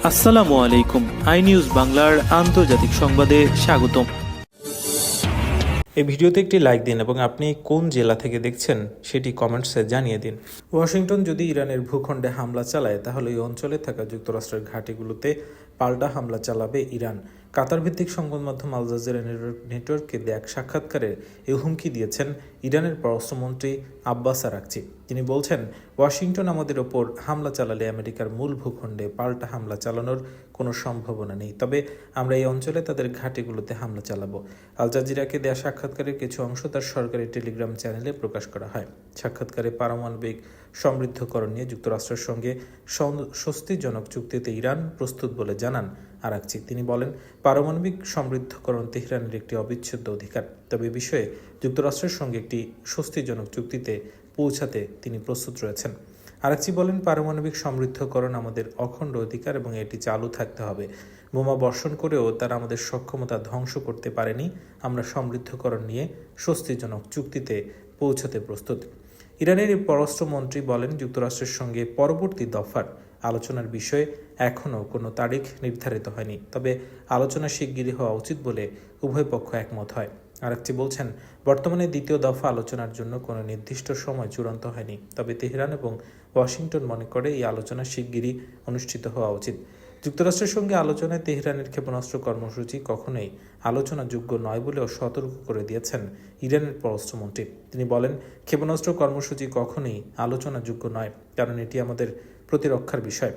আসসালামু আলাইকুম। I news বাংলার আন্তর্জাতিক সংবাদে স্বাগতম। এই ভিডিওতে একটি লাইক দিন এবং আপনি কোন জেলা থেকে দেখছেন সেটি কমেন্টসে জানিয়ে দিন। ওয়াশিংটন যদি ইরানের ভূখণ্ডে হামলা চালায় তাহলে এই অঞ্চলে থাকা যুক্তরাষ্ট্রের ঘাঁটিগুলোতে পাল্টা হামলা চালাবে ইরান। কাতার ভিত্তিক সংবাদ মাধ্যম আল জাজিরা নেটওয়ার্ককে দেয়া এক সাক্ষাৎকারে এই হুমকি দিয়েছেন ইরানের পররাষ্ট্রমন্ত্রী আব্বাস আরাকচি। তিনি বলছেন, ওয়াশিংটন আমাদের ওপর হামলা চালালে আমেরিকার মূল ভূখণ্ডে পাল্টা হামলা চালানোর কোনো সম্ভাবনা নেই, তবে আমরা এই অঞ্চলে তাদের ঘাঁটিগুলোতে হামলা চালাবো। আল জাজিরাকে দেয়া সাক্ষাৎকারের কিছু অংশ তার সরকারি টেলিগ্রাম চ্যানেলে প্রকাশ করা হয়। সাক্ষাৎকারে পারমাণবিক সমৃদ্ধকরণ নিয়ে যুক্তরাষ্ট্রের সঙ্গে স্বস্তিজনক চুক্তিতে ইরান প্রস্তুত বলে জানান আরাকচি। তিনি বলেন, পারমাণবিক সমৃদ্ধকরণ তেহরানের একটি অবিচ্ছেদ্য অধিকার, তবে এ বিষয়ে যুক্তরাষ্ট্রের সঙ্গে একটি স্বস্তিজনক চুক্তিতে পৌঁছাতে তিনি প্রস্তুত রয়েছেন। আরাকচি বলেন, পারমাণবিক সমৃদ্ধকরণ আমাদের অখণ্ড অধিকার এবং এটি চালু থাকতে হবে। বোমা বর্ষণ করেও তারা আমাদের সক্ষমতা ধ্বংস করতে পারেনি। আমরা সমৃদ্ধকরণ নিয়ে স্বস্তিজনক চুক্তিতে পৌঁছাতে প্রস্তুত। ইরানের এই পররাষ্ট্রমন্ত্রী বলেন, যুক্তরাষ্ট্রের সঙ্গে পরবর্তী দফার আলোচনার বিষয়ে এখনও কোনো তারিখ নির্ধারিত হয়নি, তবে আলোচনা শিগগিরই হওয়া উচিত বলে উভয় পক্ষ একমত হয়। আরাকচি বলছেন, বর্তমানে দ্বিতীয় দফা আলোচনার জন্য কোনো নির্দিষ্ট সময় চূড়ান্ত হয়নি, তবে তেহরান এবং ওয়াশিংটন মনে করে এই আলোচনা শিগগিরই অনুষ্ঠিত হওয়া উচিত। যুক্তরাষ্ট্রের সঙ্গে আলোচনায় তেহরানের ক্ষেপণাস্ত্র কর্মসূচি কখনোই আলোচনাযোগ্য নয় বলেও সতর্ক করে দিয়েছেন ইরানের পররাষ্ট্রমন্ত্রী। তিনি বলেন, ক্ষেপণাস্ত্র কর্মসূচি কখনোই আলোচনাযোগ্য নয়, কারণ এটি আমাদের প্রতিরক্ষার বিষয়।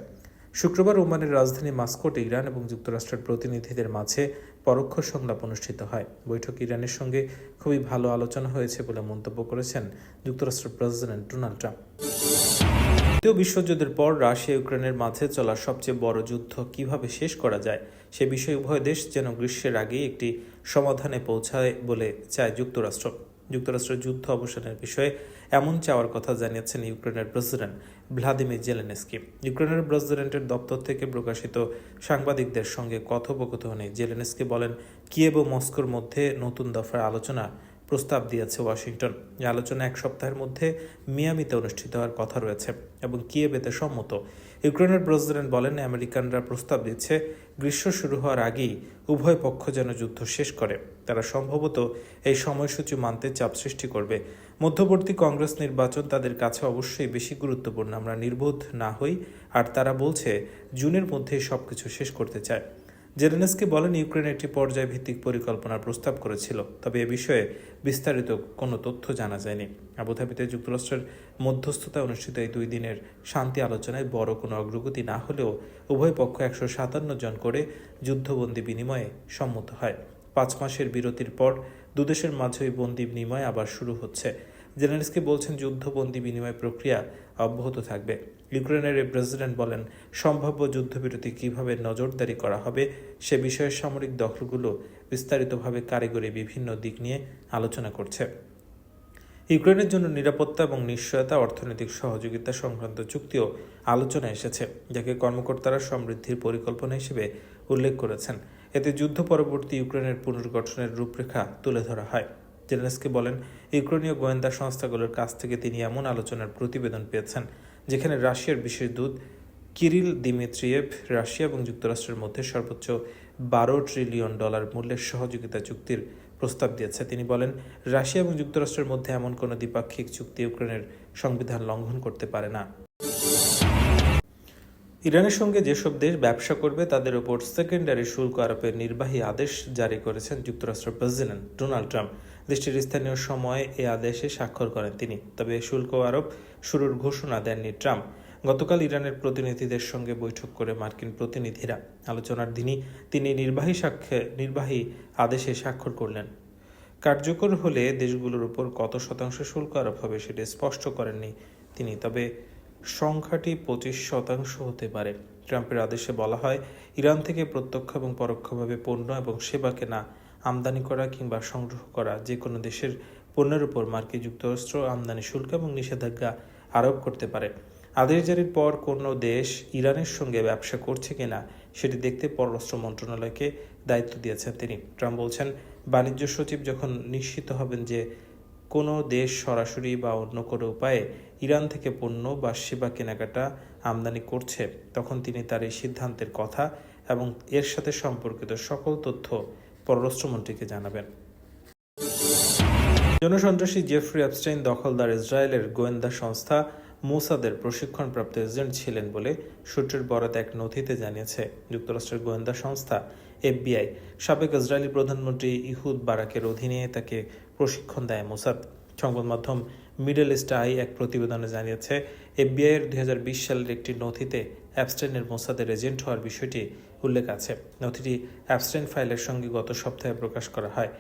শুক্রবার ওমানের রাজধানী মাস্কোটে ইরান এবং যুক্তরাষ্ট্রের প্রতিনিধিদের মাঝে পরোক্ষ সংলাপ অনুষ্ঠিত হয়। বৈঠকে ইরানের সঙ্গে খুবই ভালো আলোচনা হয়েছে বলে মন্তব্য করেছেন যুক্তরাষ্ট্রের প্রেসিডেন্ট ডোনাল্ড ট্রাম্প। দ্বিতীয় বিশ্বযুদ্ধের পর রাশিয়া ইউক্রেনের মাঝে চলা সবচেয়ে বড় যুদ্ধ কিভাবে শেষ করা যায় সে বিষয়ে উভয় দেশ যেন গ্রীষ্মের আগেই একটি সমাধানে পৌঁছায় বলে চায় যুক্তরাষ্ট্র। যুক্তরাষ্ট্রের যুদ্ধ অবসানের বিষয়ে এমন চাওয়ার কথা জানিয়েছেন ইউক্রেনের প্রেসিডেন্ট ভ্লাদিমির জেলেনস্কি। ইউক্রেনের প্রেসিডেন্টের দপ্তর থেকে প্রকাশিত সাংবাদিকদের সঙ্গে কথোপকথনে জেলেনস্কি বলেন, কিয়েভ ও মস্কোর মধ্যে নতুন দফার আলোচনা প্রস্তাব দিয়েছে ওয়াশিংটন। এই আলোচনা এক সপ্তাহের মধ্যে মিয়ামিতে অনুষ্ঠিত হওয়ার কথা রয়েছে এবং কিয়েভ এতে সম্মত। ইউক্রেনের প্রেসিডেন্ট বলেন, আমেরিকানরা প্রস্তাব দিচ্ছে গ্রীষ্ম শুরু হওয়ার আগেই উভয় পক্ষ যেন যুদ্ধ শেষ করে। তারা সম্ভবত এই সময়সূচি মানতে চাপ সৃষ্টি করবে। মধ্যবর্তী কংগ্রেস নির্বাচন তাদের কাছে অবশ্যই বেশি গুরুত্বপূর্ণ। আমরা নির্বোধ না হই, আর তারা বলছে জুনের মধ্যেই সবকিছু শেষ করতে চায়। জেলেনস্কি বলেন, ইউক্রেন একটি পর্যায়ভিত্তিক পরিকল্পনার প্রস্তাব করেছিল, তবে এ বিষয়ে বিস্তারিত কোনো তথ্য জানা যায়নি। আবুধাবিতে যুক্তরাষ্ট্রের মধ্যস্থতায় অনুষ্ঠিত এই 2 দিনের শান্তি আলোচনায় বড় কোনো অগ্রগতি না হলেও উভয় পক্ষ 157 জন করে যুদ্ধবন্দী বিনিময়ে সম্মত হয়। 5 মাসের বিরতির পর দুদেশের মাঝে ওই বন্দী বিনিময় আবার শুরু হচ্ছে। জেলেনস্কি বলছেন, যুদ্ধবন্দী বিনিময় প্রক্রিয়া অব্যাহত থাকবে। ইউক্রেনের এই প্রেসিডেন্ট বলেন, সম্ভাব্য যুদ্ধবিরতি কিভাবে নজরদারি করা হবে সে বিষয়ে সামরিক দখলগুলো বিস্তারিতভাবে কারিগরি বিভিন্ন দিক নিয়ে আলোচনা করছে। ইউক্রেনের জন্য নিরাপত্তা এবং নিশ্চয়তা, অর্থনৈতিক সহযোগিতা সংক্রান্ত চুক্তিও আলোচনায় এসেছে, যাকে কর্মকর্তারা সমৃদ্ধির পরিকল্পনা হিসেবে উল্লেখ করেছেন। এতে যুদ্ধ পরবর্তী ইউক্রেনের পুনর্গঠনের রূপরেখা তুলে ধরা হয়। জেলেনস্কি বলেন, ইউক্রেনীয় গোয়েন্দা সংস্থাগুলোর কাছ থেকে তিনি এমন আলোচনার প্রতিবেদন পেয়েছেন যেখানে রাশিয়ার বিশেষ দূত কিরিল দিমিত্রিয়েভ রাশিয়া এবং যুক্তরাষ্ট্রের মধ্যে সর্বোচ্চ $12 ট্রিলিয়ন মূল্যের সহযোগিতা চুক্তির প্রস্তাব দিয়েছে। তিনি বলেন, রাশিয়া এবং যুক্তরাষ্ট্রের মধ্যে এমন কোনো দ্বিপাক্ষিক চুক্তি ইউক্রেনের সংবিধান লঙ্ঘন করতে পারে না। ইরানের সঙ্গে যেসব দেশ ব্যবসা করবে তাদের ওপর সেকেন্ডারি শুল্ক আরোপের নির্বাহী আদেশ জারি করেছেন যুক্তরাষ্ট্রের প্রেসিডেন্ট ডোনাল্ড ট্রাম্প। দেশটির স্থানীয় সময়ে এ আদেশে স্বাক্ষর করেন তিনি, তবে শুল্ক আরোপ শুরুর ঘোষণা দেননি ট্রাম্প। গতকাল ইরানের প্রতিনিধিদের সঙ্গে বৈঠক করে মার্কিন প্রতিনিধিরা আলোচনার দিনই তিনি নির্বাহী আদেশে স্বাক্ষর করলেন। কার্যকর হলে দেশগুলোর উপর কত শতাংশ শুল্ক আরোপ হবে সেটি স্পষ্ট করেননি তিনি, তবে সংখ্যাটি 25% হতে পারে। ট্রাম্পের আদেশে বলা হয়, ইরান থেকে প্রত্যক্ষ এবং পরোক্ষভাবে পণ্য এবং সেবা কেনা, আমদানি করা কিংবা সংগ্রহ করা যে কোনো দেশের পণ্যের উপর মার্কিন যুক্তরাষ্ট্র আমদানি শুল্ক এবং নিষেধাজ্ঞা আরোপ করতে পারে। আদেশ জারির পর কোনো দেশ ইরানের সঙ্গে ব্যবসা করছে কিনা সেটি দেখতে পররাষ্ট্র মন্ত্রণালয়কে দায়িত্ব দিয়েছেন তিনি। ট্রাম্প বলছেন, বাণিজ্য সচিব যখন নিশ্চিত হবেন যে কোনো দেশ সরাসরি বা অন্য কোনো উপায়ে ইরান থেকে পণ্য বা সেবা কেনাকাটা আমদানি করছে, তখন তিনি তার এই সিদ্ধান্তের কথা এবং এর সাথে সম্পর্কিত সকল তথ্য পররাষ্ট্রমন্ত্রীকে জানাবেন। জনসন্ত্রাসী জেফ্রি অ্যাপস্টাইন দখলদার ইসরায়েলের গোয়েন্দা সংস্থা মোসাদের প্রশিক্ষণপ্রাপ্ত এজেন্ট ছিলেন বলে সূত্রের বরাত এক নথিতে জানিয়েছে যুক্তরাষ্ট্রের গোয়েন্দা সংস্থা এফবিআই। সাবেক ইসরায়েলি প্রধানমন্ত্রী ইহুদ বারাকের অধীনে তাকে প্রশিক্ষণ দেয় মোসাদ। সংবাদ মাধ্যম মিডল ইস্ট আই এক প্রতিবেদনে জানিয়েছে, এফবিআইয়ের 2020 সালের একটি নথিতে অ্যাপস্টাইনের মোসাদের এজেন্ট হওয়ার বিষয়টি উল্লেখ আছে। নথিটি অ্যাপস্টাইন ফাইলের সঙ্গে গত সপ্তাহে প্রকাশ করা হয়।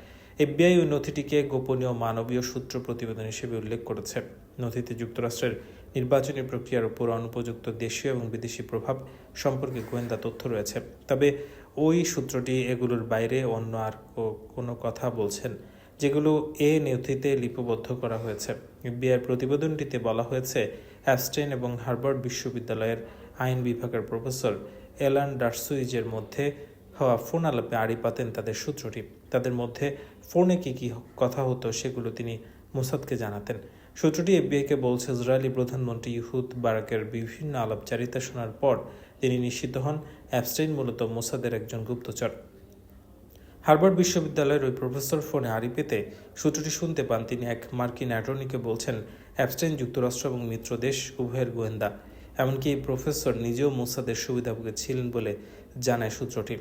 এফবিআই ওই নথিটিকে গোপনীয় মানবীয় সূত্র প্রতিবেদন হিসেবে উল্লেখ করেছে। নথিতে যুক্তরাষ্ট্রের নির্বাচনী প্রক্রিয়ার উপর অনুপযুক্ত দেশীয় এবং বিদেশি প্রভাব সম্পর্কে গোয়েন্দা তথ্য রয়েছে। তবে ওই সূত্রটি এগুলোর বাইরে অন্য আর কোনো কথা বলছেন, যেগুলো এ নথিতে লিপিবদ্ধ করা হয়েছে। এফবিআই প্রতিবেদনটিতে বলা হয়েছে, অ্যাপস্টাইন এবং হার্ভার্ড বিশ্ববিদ্যালয়ের আইন বিভাগের প্রফেসর এলান ডারসুইজের মধ্যে হওয়া ফোন আলাপে আড়ি পাতেন তাদের সূত্রটি। তাদের মধ্যে ফোনে কি কথা হতো সেগুলো তিনি মোসাদকে জানাতেন। সূত্রটি এফবিআইকে বলছে, ইসরায়েলি প্রধানমন্ত্রী ইহুদ বারাকের বিভিন্ন আলাপচারিতা শোনার পর তিনি নিশ্চিত হন অ্যাপস্টাইন মূলত মোসাদের একজন গুপ্তচর। হার্ভার্ড বিশ্ববিদ্যালয়ের ওই প্রফেসর ফোনে আড়ি পেতে সূত্রটি শুনতে পান তিনি এক মার্কিন অ্যাটর্নিকে বলছেন অ্যাপস্টাইন যুক্তরাষ্ট্র এবং মিত্র দেশ উভয়ের গোয়েন্দা। এমনকি এই প্রফেসর নিজেও মোসাদের সুবিধাভোগী ছিলেন বলে জানায় সূত্রটি।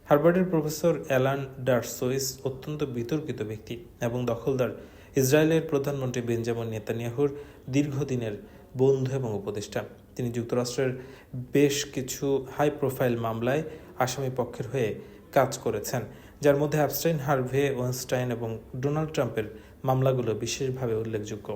হার্ভার্ডের প্রফেসর অ্যালান ডারসোইস অত্যন্ত বিতর্কিত ব্যক্তি এবং দখলদার ইসরায়েলের প্রধানমন্ত্রী বেঞ্জামিন নেতানিয়াহুর দীর্ঘদিনের বন্ধু এবং উপদেষ্টা। তিনি যুক্তরাষ্ট্রের বেশ কিছু হাই প্রোফাইল মামলায় আসামি পক্ষের হয়ে কাজ করেছেন, যার মধ্যে অ্যাপস্টাইন, হার্ভে ওয়েনস্টাইন এবং ডোনাল্ড ট্রাম্পের মামলাগুলো বিশেষভাবে উল্লেখযোগ্য।